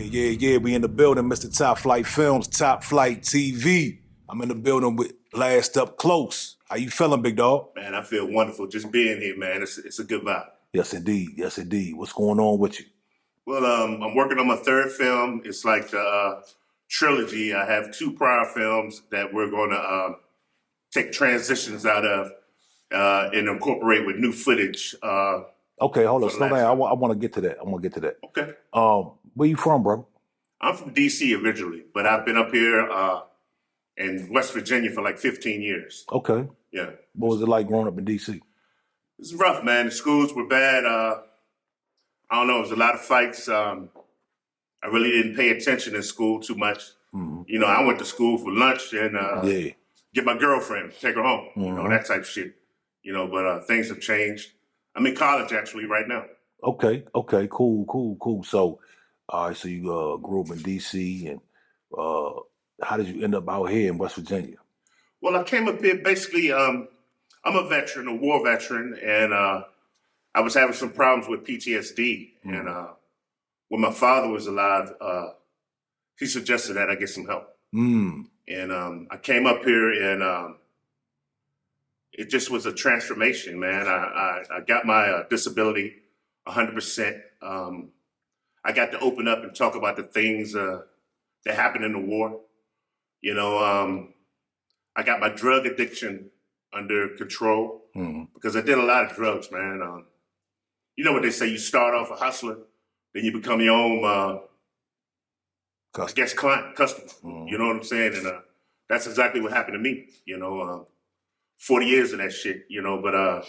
Yeah. We in the building, Mr. Top Flight Films, Top Flight TV. I'm in the building with Last Up Close. How you feeling, big dog? Man, I feel wonderful just being here, man. It's a good vibe. Yes, indeed. What's going on with you? Well, I'm working on my third film. It's like the trilogy. I have two prior films that we're going to take transitions out of and incorporate with new footage. Okay, hold on, slow down. I want to get to that. Okay. Where you from, bro? I'm from D.C. originally, but I've been up here in West Virginia for like 15 years. Okay. Yeah. What was it like growing up in D.C.? It's rough, man. The schools were bad. I don't know. It was a lot of fights. I really didn't pay attention in school too much. Mm-hmm. You know, I went to school for lunch and get my girlfriend, take her home, you know, that type of shit. You know, but things have changed. I'm in college actually right now. Okay, cool. So, all right, so you grew up in D.C. and how did you end up out here in West Virginia? Well, I came up here basically. I'm a veteran, a war veteran, and I was having some problems with PTSD. And when my father was alive, he suggested that I get some help. And I came up here, and it just was a transformation, man. I got my disability 100%. I got to open up and talk about the things that happened in the war. You know, I got my drug addiction under control because I did a lot of drugs, man. You know what they say, you start off a hustler, then you become your own, client, customer. You know what I'm saying? And that's exactly what happened to me, you know, 40 years of that shit, you know, but I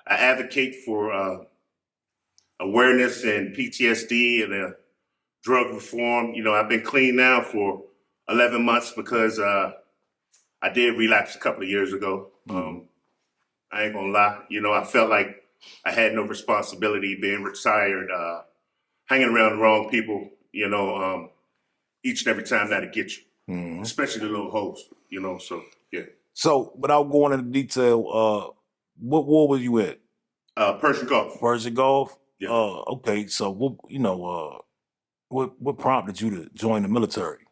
advocate for awareness and PTSD and drug reform. You know, I've been clean now for 11 months because I did relapse a couple of years ago. I ain't gonna lie. You know, I felt like I had no responsibility being retired, hanging around the wrong people, you know, each and every time that'll get you, especially the little hoes, you know, so, yeah. So, without going into detail, what war was you in? Persian Gulf. Persian Gulf? Yeah. Okay, so, what prompted you to join the military?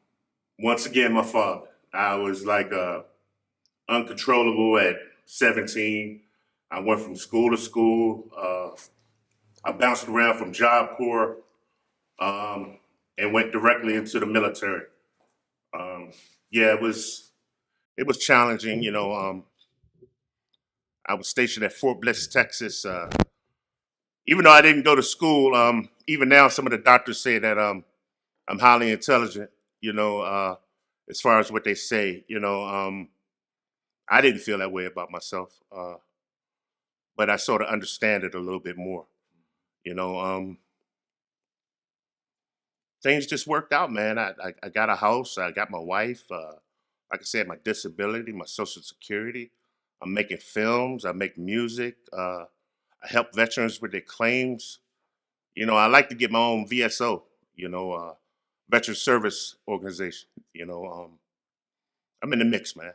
Once again, my father. I was like uncontrollable at 17. I went from school to school. I bounced around from Job Corps and went directly into the military. Yeah, it was challenging. You know, I was stationed at Fort Bliss, Texas. Even though I didn't go to school, even now some of the doctors say that I'm highly intelligent. You know, as far as what they say. You know, I didn't feel that way about myself, but I sort of understand it a little bit more. You know, things just worked out, man. I got a house. I got my wife. Like I said, my disability, my Social Security. I'm making films. I make music. I help veterans with their claims. You know, I like to get my own VSO. You know, Veteran Service Organization. You know, I'm in the mix, man.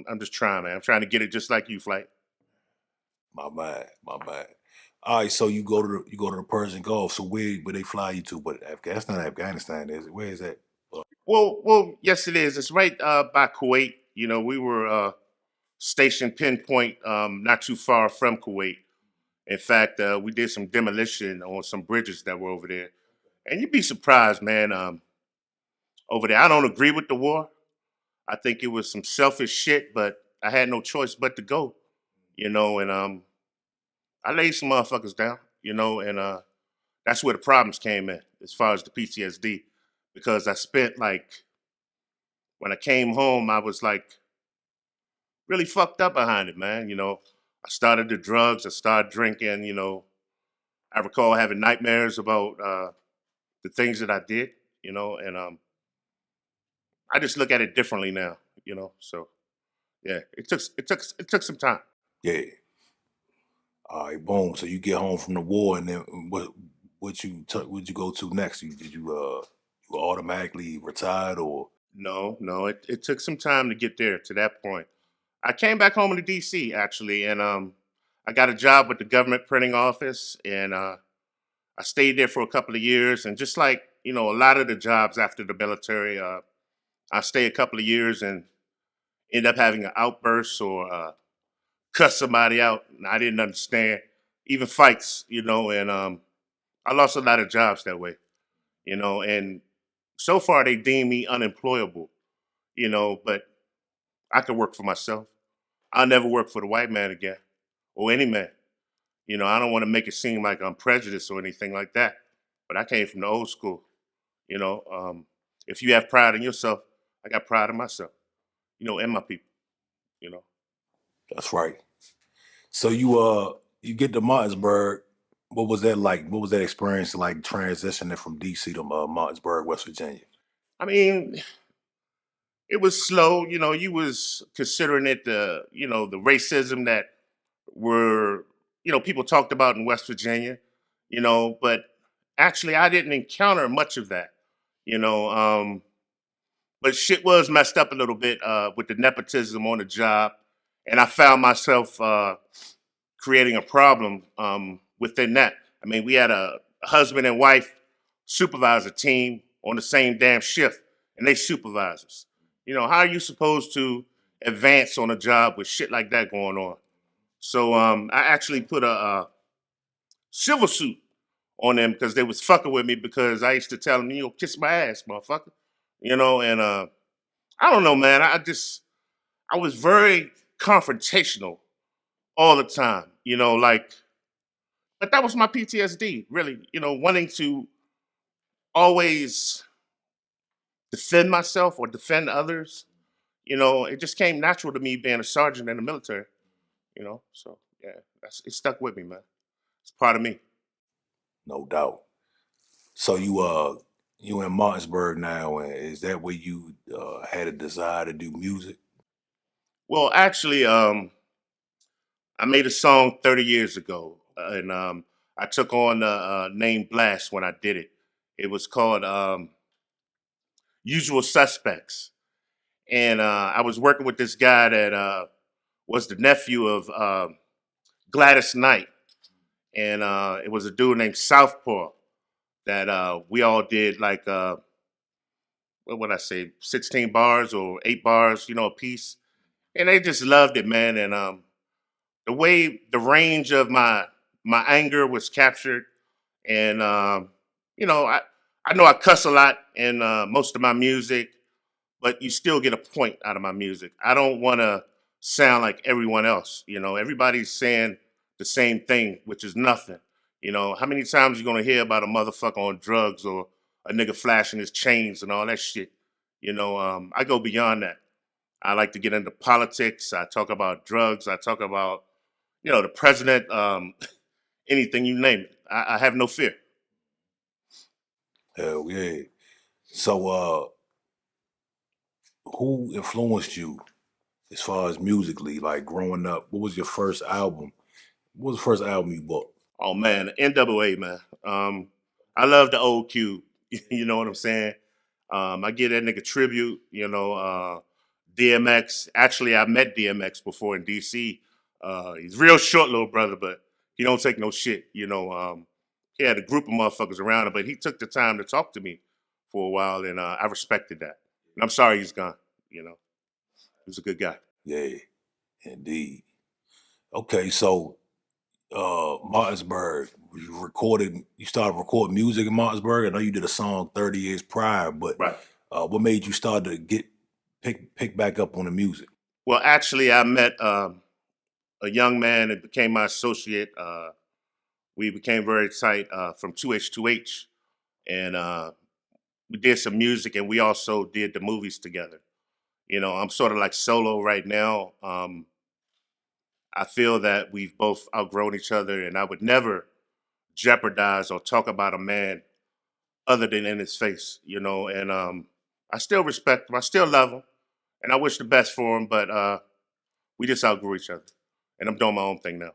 I'm just trying, man. I'm trying to get it just like you, Flight. My bad. All right, so you go to the Persian Gulf. So where they fly you to? But that's not Afghanistan, is it? Where is that? Well, yes, it is. It's right by Kuwait. You know, we were stationed pinpoint, not too far from Kuwait. In fact, we did some demolition on some bridges that were over there, and you'd be surprised, man. Over there, I don't agree with the war. I think it was some selfish shit, but I had no choice but to go. You know, and I laid some motherfuckers down. You know, and that's where the problems came in as far as the PTSD, because I spent like when I came home, I was like really fucked up behind it, man. You know, I started the drugs, I started drinking. You know, I recall having nightmares about the things that I did. You know, and I just look at it differently now. You know, so yeah, it took some time. Yeah. All right, boom. So you get home from the war, and then would you go to next? Did you automatically retired or? No, it took some time to get there to that point. I came back home to DC actually, and I got a job with the government printing office, and I stayed there for a couple of years. And just like a lot of the jobs after the military, I stay a couple of years and end up having an outburst or cuss somebody out. And I didn't understand, even fights, and I lost a lot of jobs that way, and so far they deem me unemployable, but I could work for myself. I'll never work for the white man again or any man. I don't want to make it seem like I'm prejudiced or anything like that, but I came from the old school. You know, um, if you have pride in yourself, I got pride in myself, and my people, you know. That's right. So you get to Martinsburg. What was that like? What was that experience like transitioning from DC to Martinsburg, West Virginia? I mean, it was slow, you was considering it the racism that were, people talked about in West Virginia, but actually I didn't encounter much of that, you know. But shit was messed up a little bit with the nepotism on the job, and I found myself creating a problem within that. I mean, we had a husband and wife supervisor team on the same damn shift, and they supervisors. How are you supposed to advance on a job with shit like that going on? So I actually put a civil suit on them because they was fucking with me because I used to tell them, kiss my ass, motherfucker. And I don't know, man. I was very confrontational all the time, but that was my PTSD, really, wanting to always defend myself or defend others. It just came natural to me being a sergeant in the military, so yeah, it stuck with me, man. It's part of me. No doubt. So you in Martinsburg now, and is that where you had a desire to do music? Well, actually, I made a song 30 years ago, and I took on the name Blast when I did it. It was called Usual Suspects. And I was working with this guy that was the nephew of Gladys Knight. And it was a dude named Southpaw that we all did like, what would I say, 16 bars or 8 bars, a piece. And they just loved it, man. And the way the range of my anger was captured, and I know I cuss a lot in most of my music, but you still get a point out of my music. I don't want to sound like everyone else. Everybody's saying the same thing, which is nothing. How many times you gonna hear about a motherfucker on drugs or a nigga flashing his chains and all that shit? I go beyond that. I like to get into politics. I talk about drugs. I talk about the president, anything you name it. I have no fear. Hell yeah. So who influenced you as far as musically, like growing up? What was your first album? What was the first album you bought? Oh man, NWA man. I love the old Cube. You know what I'm saying? I give that nigga tribute. DMX. Actually, I met DMX before in DC. He's real short little brother, but he don't take no shit. He had a group of motherfuckers around him, but he took the time to talk to me for a while, and I respected that. And I'm sorry he's gone. He was a good guy. Yeah, indeed. Okay, so Martinsburg, you started recording music in Martinsburg. I know you did a song 30 years prior, but Right. what made you start to pick back up on the music? Well, actually, I met a young man that became my associate. We became very tight from 2H2H, and we did some music, and we also did the movies together. I'm sort of like solo right now. I feel that we've both outgrown each other, and I would never jeopardize or talk about a man other than in his face, and I still respect him, I still love him, and I wish the best for him, but we just outgrew each other, and I'm doing my own thing now.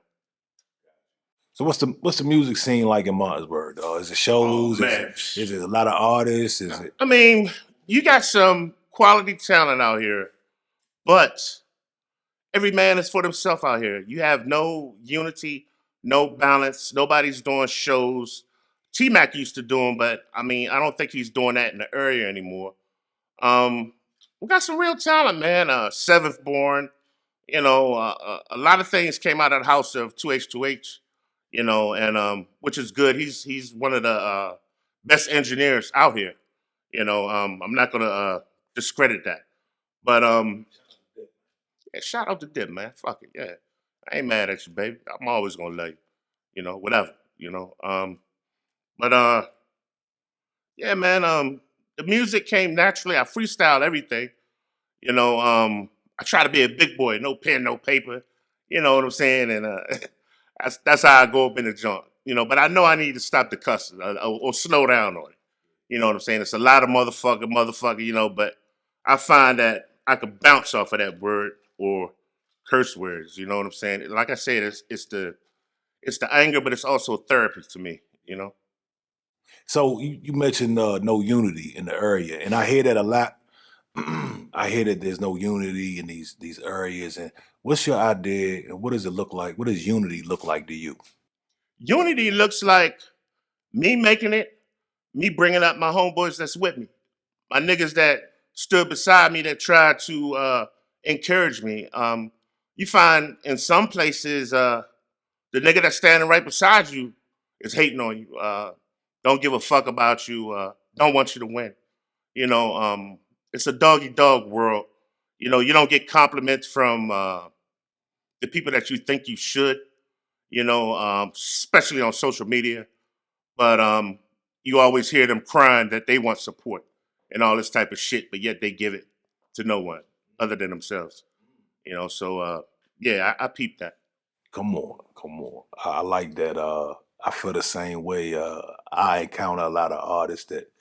So what's the music scene like in Martinsburg? Is it Oh shows? man. Is it a lot of artists? Is it I mean, you got some quality talent out here, but every man is for themselves out here. You have no unity, no balance. Nobody's doing shows T-Mac used to do them, but I mean, I don't think he's doing that in the area anymore. Um, we got some real talent, man. Seventh Born, a lot of things came out of the house of 2H2H, and which is good. He's one of the best engineers out here. I'm not gonna discredit that, but yeah, shout out to Dip, man. Fuck it, yeah. I ain't mad at you, baby. I'm always gonna love you, whatever, but yeah, man. The music came naturally. I freestyle everything. I try to be a big boy, no pen, no paper. You know what I'm saying? And that's how I go up in the joint. But I know I need to stop the cussing or slow down on it. You know what I'm saying? It's a lot of motherfucker, but I find that I could bounce off of that word or curse words. You know what I'm saying? Like I said, it's the anger, but it's also therapy to me. So you mentioned no unity in the area, and I hear that a lot. I hear that there's no unity in these areas. And what's your idea? And what does it look like? What does unity look like to you? Unity looks like me making it, me bringing up my homeboys that's with me, my niggas that stood beside me that tried to encourage me. You find in some places the nigga that's standing right beside you is hating on you. Don't give a fuck about you. Don't want you to win. It's a doggy dog world. You don't get compliments from the people that you think you should. Especially on social media. But you always hear them crying that they want support and all this type of shit, but yet they give it to no one other than themselves. So yeah, I peep that. Come on, come on. I like that. I feel the same way. I encounter a lot of artists that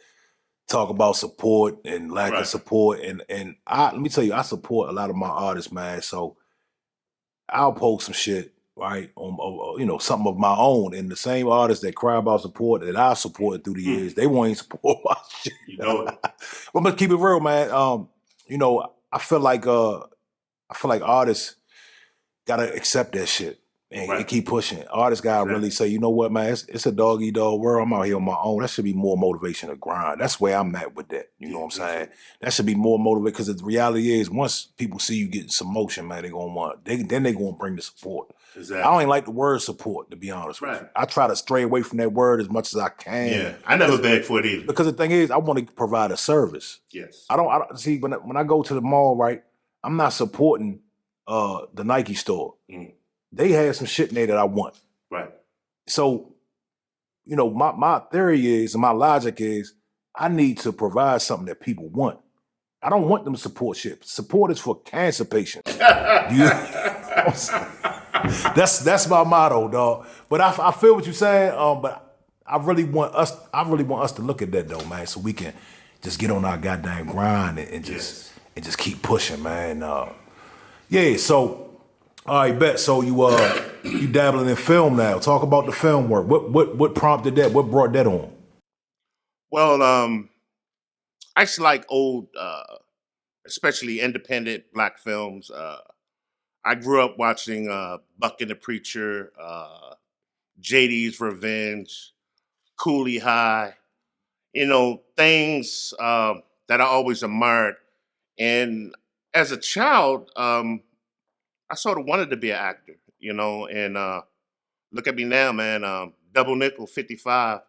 talk about support and lack of Right. support, and let me tell you, I support a lot of my artists, man. So I'll post some shit, right, on something of my own, and the same artists that cry about support that I supported through the Hmm. years, they won't even support my shit. You know it. But let's keep it real, man. I feel like artists gotta accept that shit and Right. keep pushing. Artists gotta really Exactly. say, you know what, man, it's a dog eat dog world. I'm out here on my own. That should be more motivation to grind. That's where I'm at with that. You know Yeah, what I'm me saying? too. That should be more motivated because the reality is once people see you getting some motion, man, then they gonna bring the support. I don't Exactly. even like the word support, to be honest with Right. you. I try to stray away from that word as much as I can Yeah. I never because begged for it either. the thing is, I want to provide a service. Yes. I don't see when I go to the mall, right? I'm not supporting the Nike store. Mm. They have some shit in there that I want. Right. So, my theory is and my logic is I need to provide something that people want. I don't want them to support shit. Support is for cancer patients. Do you that's my motto, dog. But I feel what you're saying. But I really want us to look at that though, man, so we can just get on our goddamn grind and just Yes. keep pushing, man. Yeah, so all right, bet. So you dabbling in film now. Talk about the film work. What prompted that? What brought that on? Well, I just like old, especially independent black films. I grew up watching Buck and the Preacher, JD's Revenge, Cooley High. Things that I always admired. And as a child, I sort of wanted to be an actor, and look at me now, man. Double nickel, 55.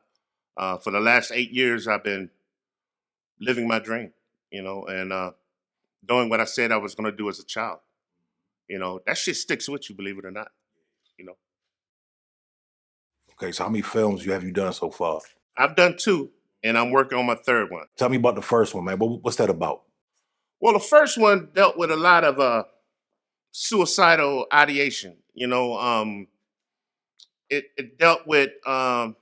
For the last 8 years, I've been living my dream, and doing what I said I was going to do as a child. That shit sticks with you, believe it or not. You know, Okay, so how many films have you done so far? I've done two, and I'm working on my third one. Tell me about the first one, man. What's that about? Well, the first one dealt with a lot of suicidal ideation. It dealt with the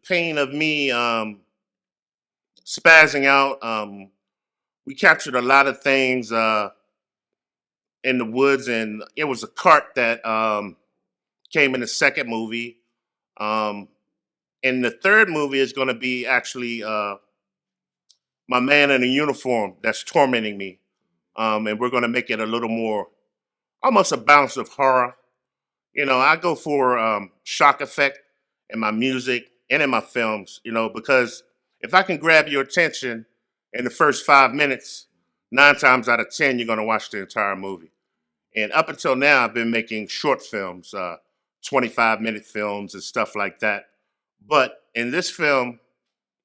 pain of me spazzing out. We captured a lot of things in the woods, and it was a cart that came in the second movie. Um, and the third movie is going to be actually my man in a uniform that's tormenting me. And we're going to make it a little more, almost a bounce of horror. I go for shock effect in my music. and in my films, because if I can grab your attention in the first 5 minutes, 9 times out of 10, you're going to watch the entire movie. And up until now, I've been making short films, 25-minute films and stuff like that. But in this film,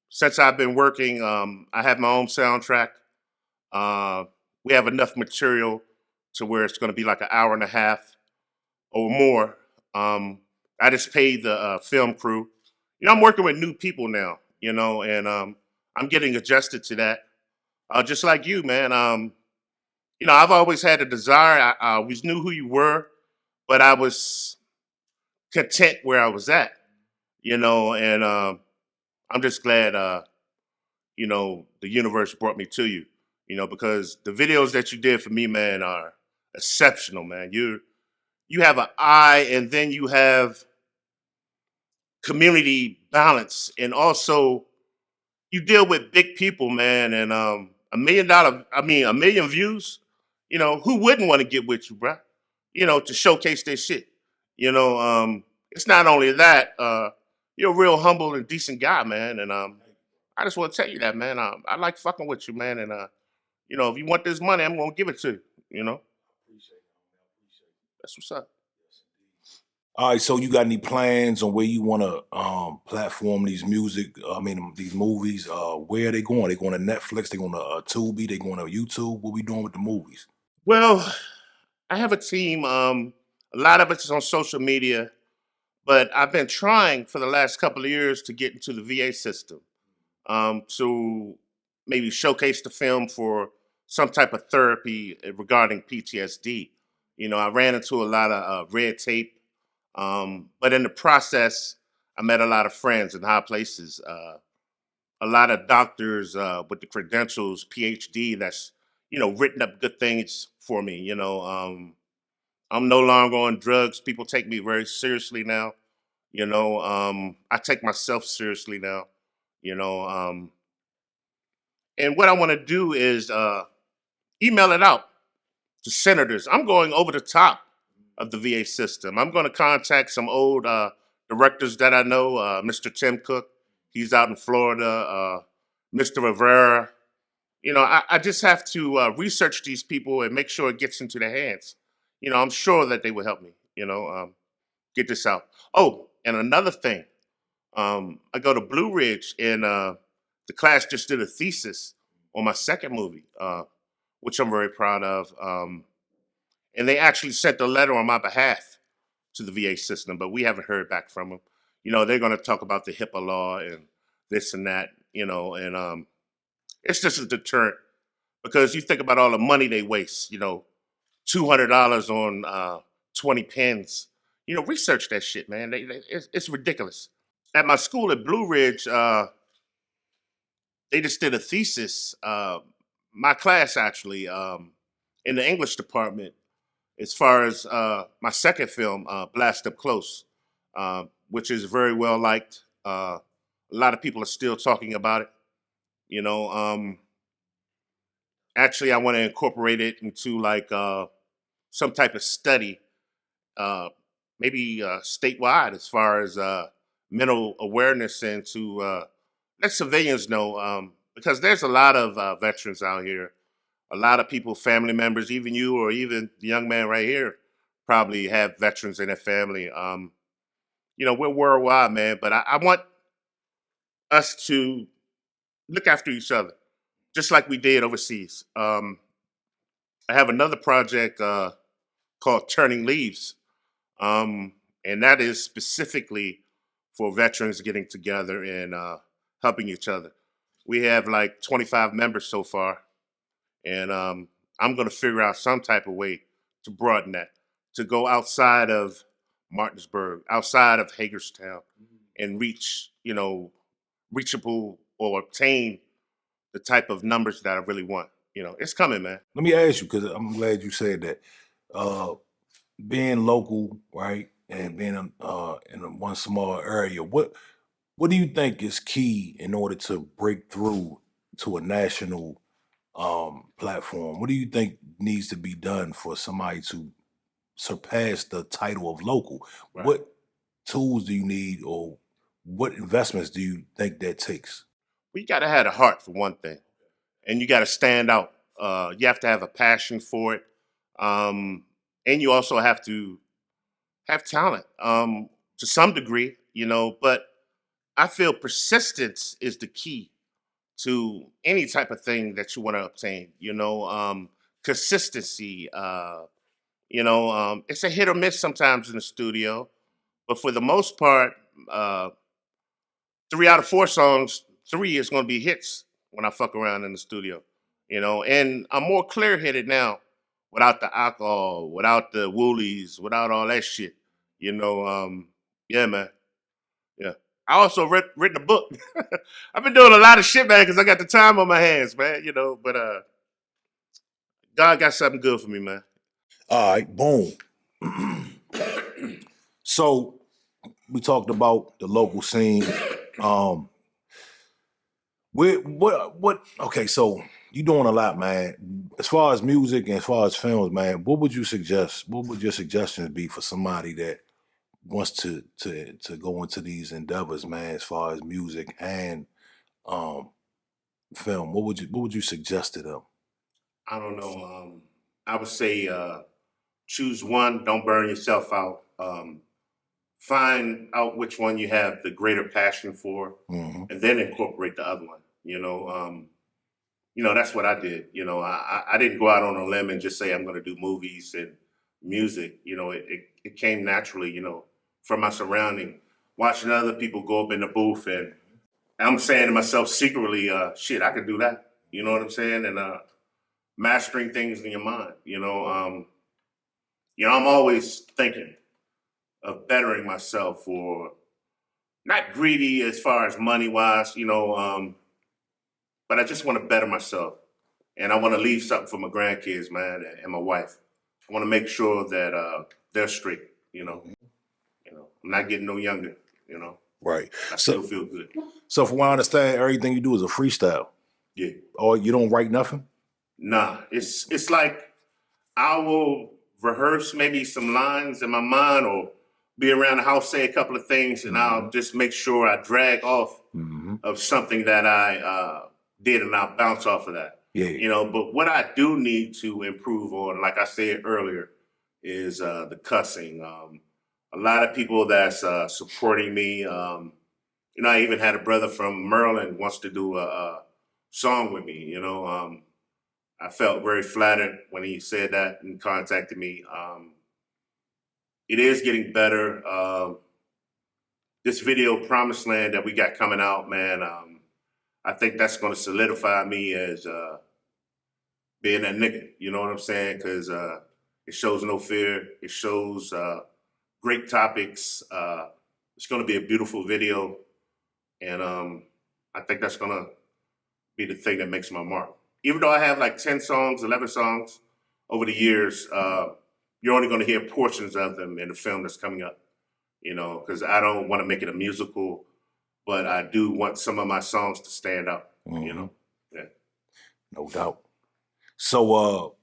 since I've been working, I have my own soundtrack. Uh, we have enough material to where it's going to be like an hour and a half or more. Um, I just paid the film crew. I'm working with new people now, and I'm getting adjusted to that. Just like you, man. I've always had a desire. I always knew who you were, but I was content where I was at, and I'm just glad, the universe brought me to you, because the videos that you did for me, man, are exceptional, man. You have an eye, and then you have community balance, and also you deal with big people, man, and a million views. Who wouldn't want to get with you, bruh? To showcase their shit. It's not only that. You're a real humble and decent guy, man, and I just want to tell you that, man. I like fucking with you, man, and if you want this money, I'm gonna give it to you. That's what's up. All right, so you got any plans on where you want to platform these music? I mean, these movies. Where are they going? They going to Netflix? They going to Tubi? They going to YouTube? What we doing with the movies? Well, I have a team. A lot of it is on social media, but I've been trying for the last couple of years to get into the VA system, to maybe showcase the film for some type of therapy regarding PTSD. I ran into a lot of red tape, but in the process, I met a lot of friends in high places, a lot of doctors with the credentials, PhD, that's written up good things for me. I'm no longer on drugs. People take me very seriously now. I take myself seriously now. You know, um, and what I want to do is email it out to senators. I'm going over the top of the VA system. I'm going to contact some old directors that I know, Mr. Tim Cook. He's out in Florida. Mr. Rivera. I just have to research these people and make sure it gets into their hands. I'm sure that they will help me. Get this out. Oh, and another thing. I go to Blue Ridge, and the class just did a thesis on my second movie, which I'm very proud of. And they actually sent a letter on my behalf to the VA system, but we haven't heard back from them. They're going to talk about the HIPAA law and this and that, and it's just a deterrent because you think about all the money they waste, $200 on 20 pens. Research that shit, man. It's ridiculous. At my school at Blue Ridge, they just did a thesis. My class actually, in the English department, as far as my second film, Blast Up Close, which is very well liked. A lot of people are still talking about it. You know, um, Actually, I want to incorporate it into like some type of study, uh, maybe statewide, as far as mental awareness and to let civilians know, because there's a lot of veterans out here, a lot of people, family members, even you or even the young man right here, probably have veterans in their family. We're worldwide, man, but I want us to look after each other, just like we did overseas. I have another project called Turning Leaves, um, and that is specifically for veterans getting together and helping each other. We have like 25 members so far, and I'm going to figure out some type of way to broaden that, to go outside of Martinsburg, outside of Hagerstown, and reach, reachable or obtain the type of numbers that I really want. It's coming, man. Let me ask you because I'm glad you said that. Uh, Being local, right, and being in a one small area, what do you think is key in order to break through to a national platform? What do you think needs to be done for somebody to surpass the title of local? Right. What tools do you need, or what investments do you think that takes? We got to have a heart for one thing, and you got to stand out. You have to have a passion for it, and you also have to have talent to some degree, But I feel persistence is the key to any type of thing that you want to obtain. Consistency. It's a hit or miss sometimes in the studio, but for the most part, uh, 3 out of 4 songs, 3 is going to be hits when I fuck around in the studio. And I'm more clear headed now, without the alcohol, without the woolies, without all that shit. Yeah, man. Yeah. I also written a book. I've been doing a lot of shit, man, because I got the time on my hands, man. But God got something good for me, man. All right, boom. So we talked about the local scene. Um, what? Okay, so you doing a lot, man. As far as music and as far as films, man, what would you suggest? What would your suggestions be for somebody that wants to go into these endeavors, man? As far as music and um film, what would you suggest to them? I don't know. I would say choose one. Don't burn yourself out. Find out which one you have the greater passion for, Hmm. and then incorporate the other one. That's what I did. I didn't go out on a limb and just say I'm going to do movies and music. It came naturally. From my surrounding, watching other people go up in the booth, and I'm saying to myself secretly, shit, I could do that. You know what I'm saying? And mastering things in your mind. I'm always thinking of bettering myself, or not greedy as far as money wise, but I just want to better myself, and I want to leave something for my grandkids, man, and my wife. I want to make sure that they're straight. I'm not getting no younger. You know, Right. I still So, feel good. so from what I understand, everything you do is a freestyle, Yeah, or you don't write nothing. nah, it's like I will rehearse maybe some lines in my mind, or be around the house, say a couple of things, and Hmm. I'll just make sure I drag off Hmm. of something that I did, and I'll bounce off of that. Yeah. But what I do need to improve on, like I said earlier, is the cussing. A lot of people that's supporting me. I even had a brother from Maryland wants to do a song with me. I felt very flattered when he said that and contacted me. It is getting better. This video, Promised Land, that we got coming out, man. I think that's going to solidify me as being that nigga. You know what I'm saying? Because it shows no fear. It shows great topics. It's going to be a beautiful video, and I think that's going to be the thing that makes my mark. Even though I have like 10 songs, 11 songs over the years, you're only going to hear portions of them in the film that's coming up. Because I don't want to make it a musical, but I do want some of my songs to stand out. Hmm. Yeah. No doubt. So,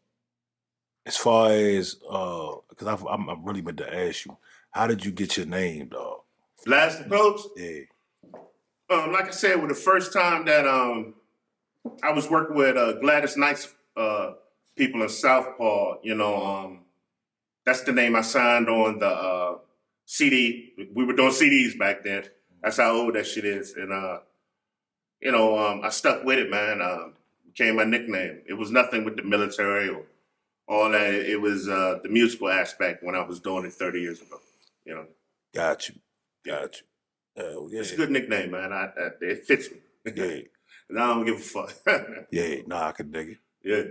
as far as because I'm really meant to ask you, how did you get your name, dog? Last approach. Yeah. Like I said, with the first time that I was working with Gladys Knight's people in Southpaw, that's the name I signed on the CD. We were doing CDs back then. That's how old that shit is. And I stuck with it, man. Became my nickname. It was nothing with the military or all that. It was the musical aspect when I was doing it 30 years ago. You know, Got you. yeah, Got you. Oh it's a yeah. good nickname, man. It fits me, Yeah. and I don't give a fuck. Yeah. Nah, I can dig it. Yeah.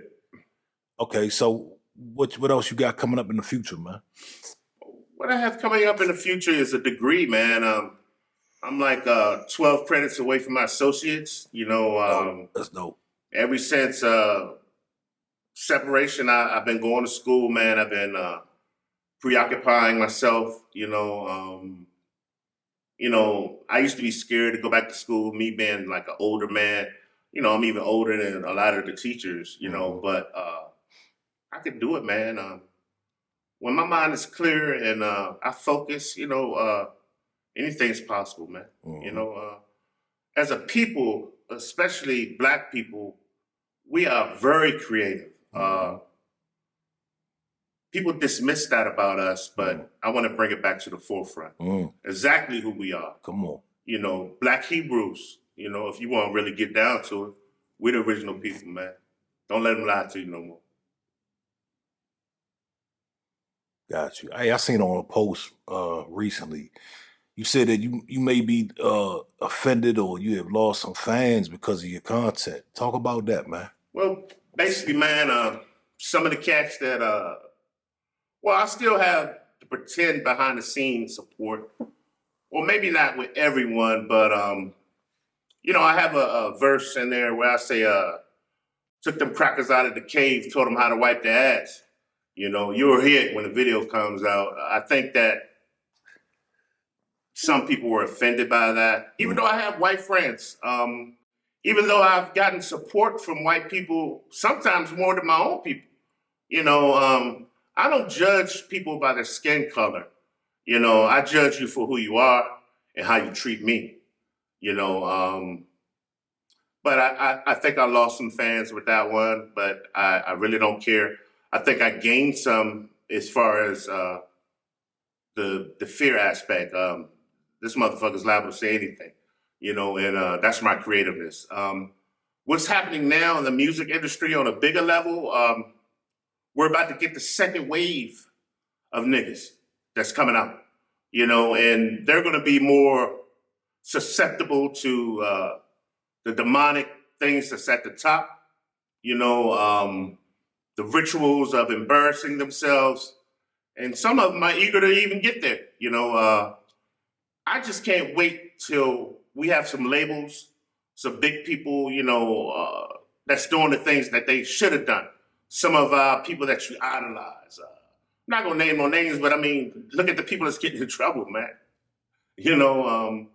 Okay, so what else you got coming up in the future, man? What I have coming up in the future is a degree, man. I'm like 12 credits away from my associates. Dope. That's dope. Ever since separation, I've been going to school, man. I've been preoccupying myself. I used to be scared to go back to school. Me being like an older man, I'm even older than a lot of the teachers. Hmm. But I could do it, man. When my mind is clear and I focus, anything's possible, man. You Mm-hmm. know, as a people, especially Black people, we are very creative. Mm-hmm. People dismiss that about us, Mm-hmm. but I want to bring it back to the forefront. Mm. Exactly who we are. Come on. You know, Black Hebrews. You know, if you want to really get down to it, we're the original people, man. Don't let them lie to you no more. Got you. Hey, I seen on a post recently. You said that you may be offended or you have lost some fans because of your content. Talk about that, man. Well, basically, man, some of the cats that, well, I still have the pretend behind the scenes support. Well, maybe not with everyone, but you know, I have a verse in there where I say, took them crackers out of the cave, taught them how to wipe their ass. You know, you'll hear it when the video comes out. I think that some people were offended by that, even Mm. though I have white friends. Even though I've gotten support from white people, sometimes more than my own people. You know, I don't judge people by their skin color. You know, I judge you for who you are and how you treat me. You know, but I think I lost some fans with that one, but I really don't care. I think I gained some as far as the fear aspect. This motherfucker's liable to say anything, you know, and that's my creativeness. What's happening now in the music industry on a bigger level? We're about to get the second wave of niggas that's coming out, you know, and they're going to be more susceptible to the demonic things that's at the top, you know, the rituals of embarrassing themselves. And some of them are eager to even get there, you know. I just can't wait till we have some labels, some big people, you know, that's doing the things that they should have done. Some of our people that you idolize. I'm not gonna name no names, but I mean, look at the people that's getting in trouble, man. You know,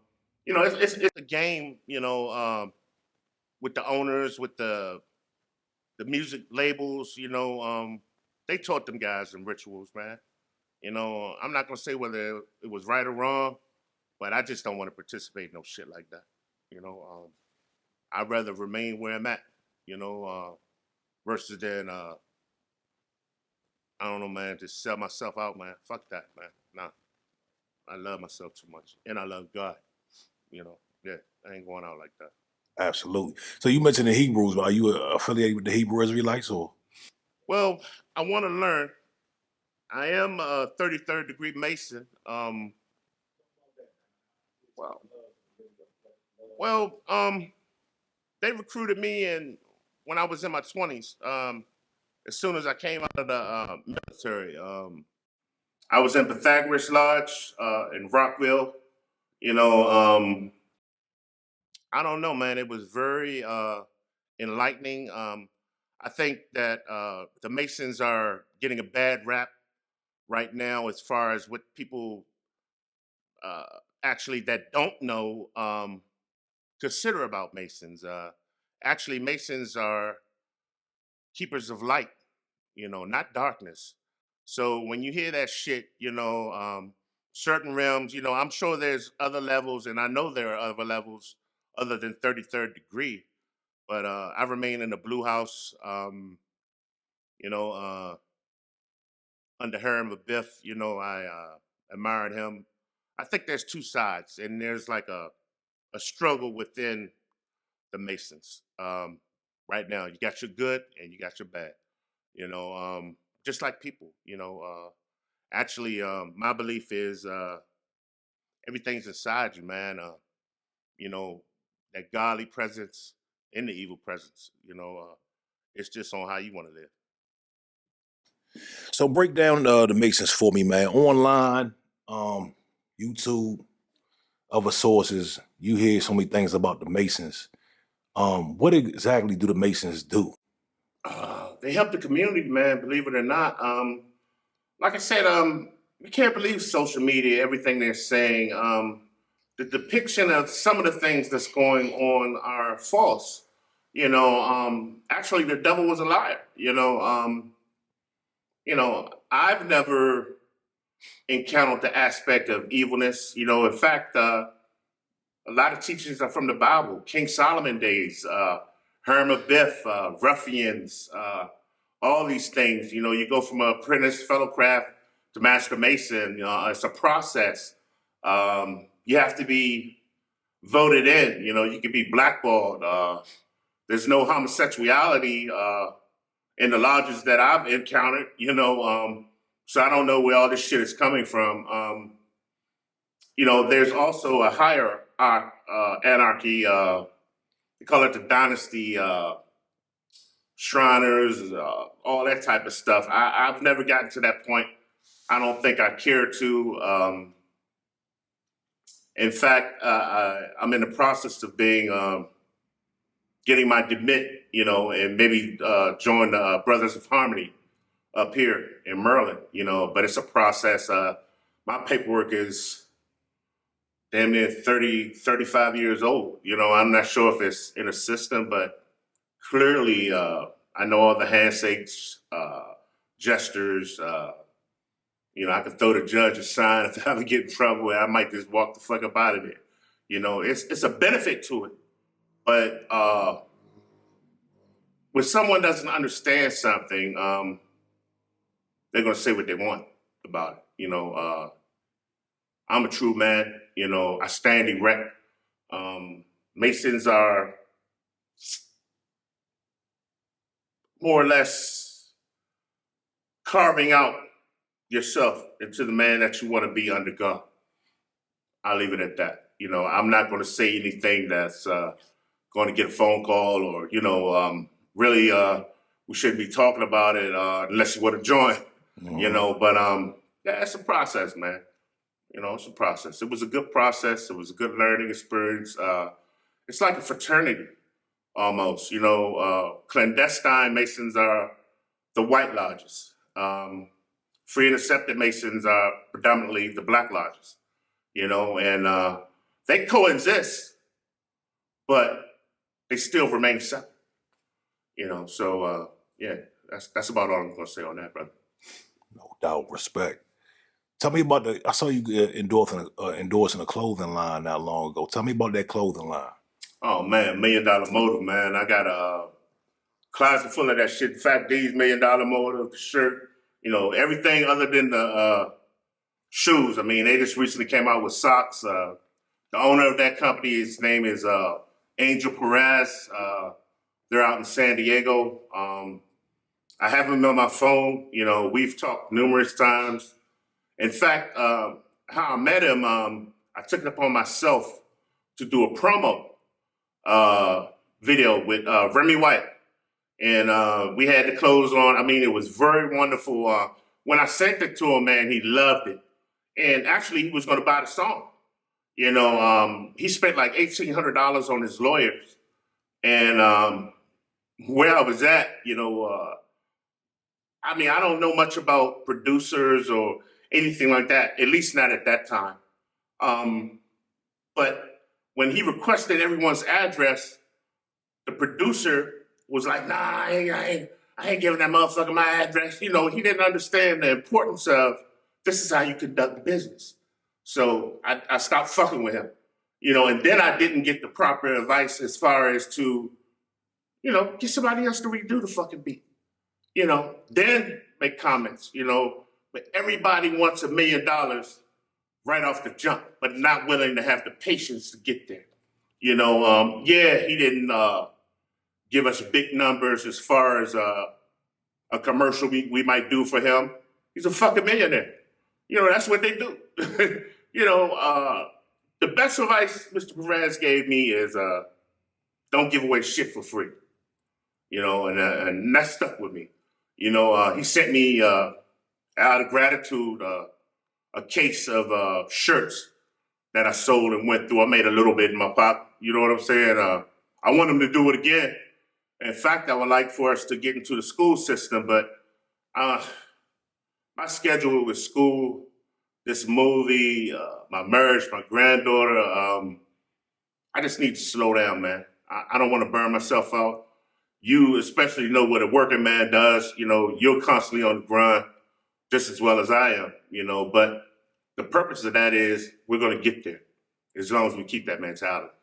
it's a game. You know, with the owners, with the music labels. You know, they taught them guys some rituals, man. You know, I'm not gonna say whether it was right or wrong, but I just don't want to participate in no shit like that. You know, I'd rather remain where I'm at. You know, versus than I don't know, man, just sell myself out, man. Fuck that, man. Nah, I love myself too much, and I love God. You know, yeah, I ain't going out like that. Absolutely. So you mentioned the Hebrews. Are you affiliated with the Hebrew Israelites or? Well, I want to learn. I am a 33rd degree Mason. Well, well, they recruited me in when I was in my 20s. As soon as I came out of the military, I was in Pythagoras Lodge in Rockville. You know, I don't know, man. It was very enlightening. I think that the Masons are getting a bad rap right now as far as what people uh, actually that don't know consider about Masons. Actually, Masons are keepers of light, you know, not darkness. So when you hear that shit, you know, certain realms, you know, I'm sure there's other levels, and I know there are other levels other than 33rd degree. But I remain in the Blue House, you know, under Hiram Abiff. You know, I admired him. I think there's two sides, and there's like a struggle within the Masons. Right now, you got your good and you got your bad. You know, just like people. You know, actually, my belief is everything's inside you, man. You know, that godly presence and the evil presence. You know, it's just on how you want to live. So break down the Masons for me, man. Online, um, YouTube, other sources. You hear so many things about the Masons. What exactly do the Masons do? They help the community, man. Believe it or not. Like I said, you can't believe social media, everything they're saying. The depiction of some of the things that's going on are false. You know, actually, the devil was a liar. You know, I've never encountered the aspect of evilness. In fact, a lot of teachings are from the Bible, King Solomon days, Herman Biff, ruffians, all these things. You go from apprentice fellowcraft to master mason. It's a process. You have to be voted in. You can be blackballed. There's no homosexuality in the lodges that I've encountered. So I don't know where all this shit is coming from. There's also a higher anarchy. They call it the dynasty, Shriners, all that type of stuff. I've never gotten to that point. I don't think I care to. In fact, I'm in the process of getting my demit, and maybe join the Brothers of Harmony up here in Maryland, but it's a process. My paperwork is damn near 30, 35 years old. I'm not sure if it's in a system, but clearly I know all the handshakes, gestures. I could throw the judge a sign if I ever get in trouble. I might just walk the fuck up out of there. It's a benefit to it. But when someone doesn't understand something, they're going to say what they want about it. I'm a true man. I stand erect. Masons are more or less carving out yourself into the man that you want to be under God. I'll leave it at that. I'm not going to say anything that's going to get a phone call or, really we shouldn't be talking about it unless you want to join, But yeah, it's a process, man. It's a process. It was a good process. It was a good learning experience. It's like a fraternity almost, clandestine Masons are the white lodges. Free and accepted Masons are predominantly the black lodges, and they coexist, but they still remain separate, So, yeah, that's about all I'm going to say on that, brother. No doubt, respect. Tell me about I saw you endorsing a clothing line not long ago. Tell me about that clothing line. Oh, man, $1 million motive, man. I got a closet full of that shit. In fact, these $1 million motive, the shirt, everything other than the shoes. I mean, they just recently came out with socks. The owner of that company, his name is Angel Perez. They're out in San Diego. I have him on my phone. We've talked numerous times. In fact, how I met him, I took it upon myself to do a promo video with Remy White. And we had the clothes on. I mean, it was very wonderful. When I sent it to him, man, he loved it. And actually, he was going to buy the song. He spent like $1,800 on his lawyers. And where I was at, I mean, I don't know much about producers or anything like that, at least not at that time. But when he requested everyone's address, the producer was like, nah, I ain't giving that motherfucker my address. He didn't understand the importance of this is how you conduct business. So I stopped fucking with him, and then I didn't get the proper advice as far as to, get somebody else to redo the fucking beat, then make comments, but everybody wants $1 million right off the jump, but not willing to have the patience to get there. Yeah, he didn't give us big numbers as far as a commercial we might do for him. He's a fucking millionaire. That's what they do. The best advice Mr. Perez gave me is don't give away shit for free. And that stuck with me. He sent me out of gratitude a case of shirts that I sold and went through. I made a little bit in my pocket. You know what I'm saying? I want him to do it again. In fact, I would like for us to get into the school system, but my schedule with school, this movie, my marriage, my granddaughter, I just need to slow down, man. I don't want to burn myself out. You especially know what a working man does. You're constantly on the grind. just as well as I am, you know. But the purpose of that is we're going to get there as long as we keep that mentality.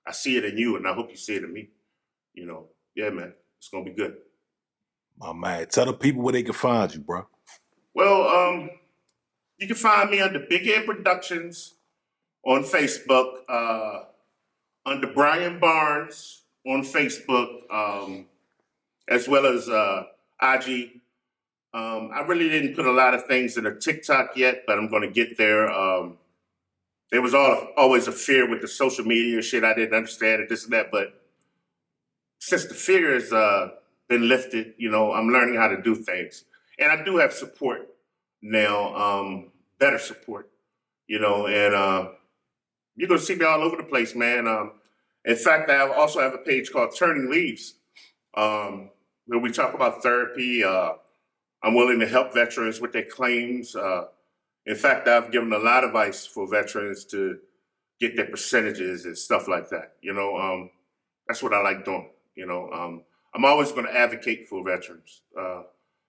I see it in you, and I hope you see it in me. You know, yeah, man, it's going to be good. My man, tell the people where they can find you, bro. Well, you can find me under Big Ed Productions on Facebook, under Brian Barnes on Facebook, as well as IG. I really didn't put a lot of things in a TikTok yet, but I'm going to get there. There was always a fear with the social media shit. I didn't understand it, this and that. But since the fear has been lifted, you know, I'm learning how to do things. And I do have support now, better support, you know, and you're going to see me all over the place, man. In fact, I also have a page called Turning Leaves, where we talk about therapy. I'm willing to help veterans with their claims. In fact, I've given a lot of advice for veterans to get their percentages and stuff like that. You know, that's what I like doing. You know, I'm always going to advocate for veterans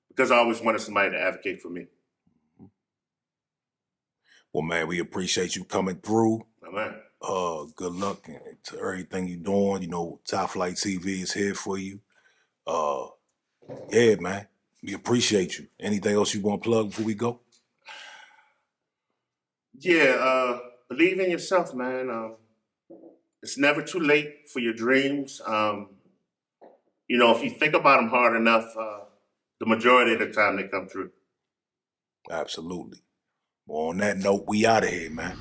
because I always wanted somebody to advocate for me. Well, man, we appreciate you coming through. All right. Good luck to everything you're doing. You know, Top Flight TV is here for you. Yeah, man, we appreciate you. Anything else you want to plug before we go? Yeah, believe in yourself, man. It's never too late for your dreams. You know, if you think about them hard enough, the majority of the time they come true. Absolutely. Well, on that note, we out of here, man.